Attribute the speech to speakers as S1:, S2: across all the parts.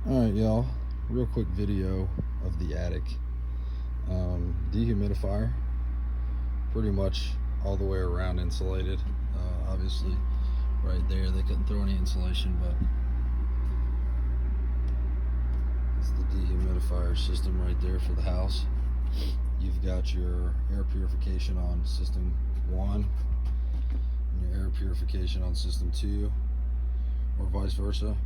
S1: Alright, y'all, real quick video of the attic. Dehumidifier, pretty much all the way around insulated. Obviously right there they couldn't throw any insulation, but it's the dehumidifier system right there for the house. You've got your air purification on system 1 and your air purification on system 2, or vice versa.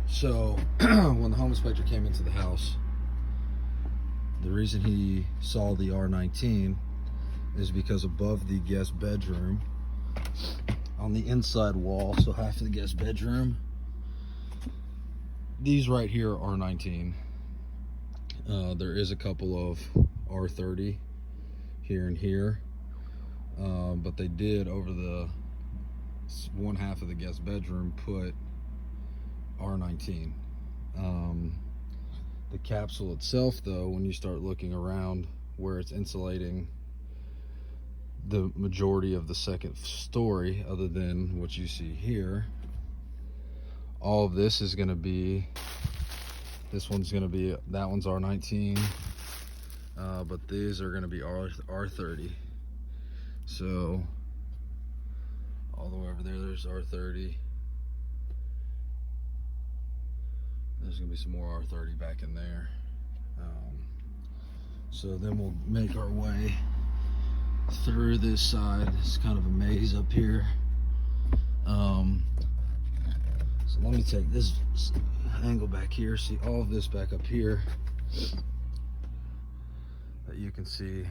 S1: So when the home inspector came into the house, the reason he saw the R19 is because above the guest bedroom, on the inside wall, so half of the guest bedroom, these right here are R19. There is a couple of R30 here and here, but they did, over the one half of the guest bedroom, put R19. The capsule itself, though, when you start looking around where it's insulating the majority of the second story, other than what you see here, all of this is going to be, this one's going to be, that one's R19, but these are going to be R30. So all the way over there, there's R30. There's gonna be some more R30 back in there. So then we'll make our way through this side. It's kind of a maze up here. So let me take this angle back here. See all of this back up here that you can see.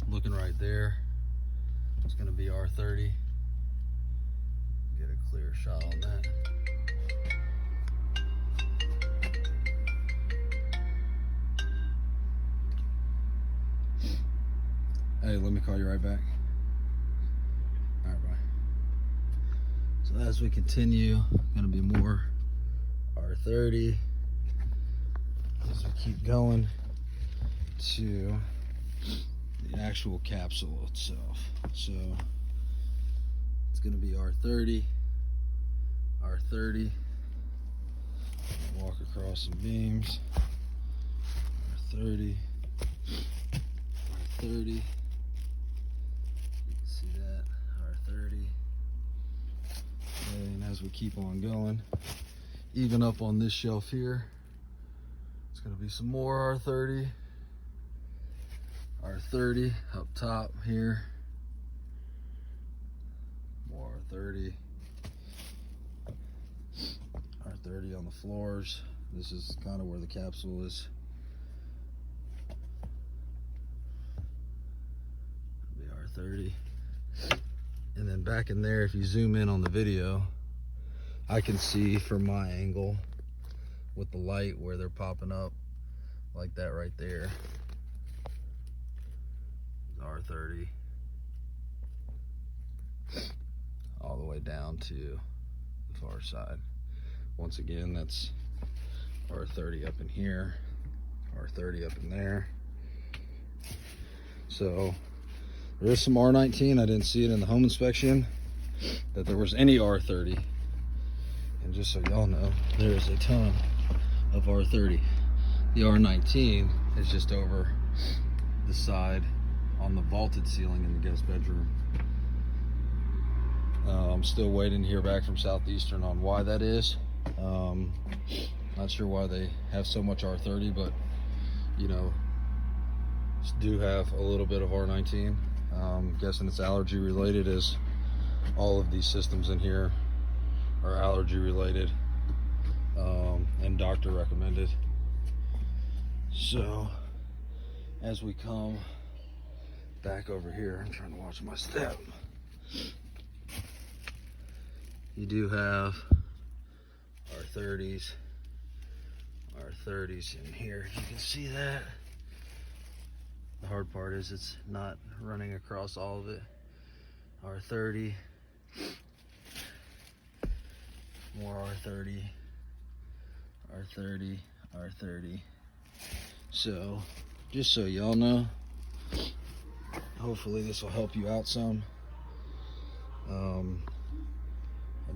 S1: Looking right there, it's gonna be R30. Get a clear shot on that. Hey, let me call you right back. All right, bye. So as we continue, gonna be more R30 as we keep going to the actual capsule itself. So it's gonna be R30, R30. Walk across some beams. R30, R30. You can see that, R30. And as we keep on going, even up on this shelf here, it's gonna be some more R30, R30 up top here. More R30, R30 on the floors. This is kind of where the capsule is. It'll be R30. And then back in there, if you zoom in on the video, I can see from my angle with the light where they're popping up like that right there. R30 all the way down to the far side. Once again, that's R30 up in here, R30 up in there. So there is some R19. I didn't see it in the home inspection that there was any R30. And just so y'all know, there is a ton of R30. The R19 is just over the side on the vaulted ceiling in the guest bedroom. I'm still waiting to hear back from Southeastern on why that is. Not sure why they have so much R30, but you know, do have a little bit of R19. Guessing it's allergy related, as all of these systems in here are allergy related, and doctor recommended. So as we come back over here, I'm trying to watch my step. You do have R30s in here. You can see that. The hard part is it's not running across all of it. R30, more R30, R30, R30. So just so y'all know, hopefully this will help you out some.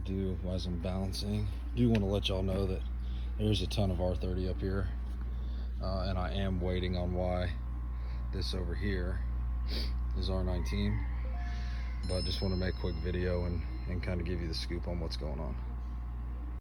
S1: do as I'm balancing, do want to let y'all know that there's a ton of R30 up here, and I am waiting on why this over here is R19, but just want to make a quick video and kind of give you the scoop on what's going on.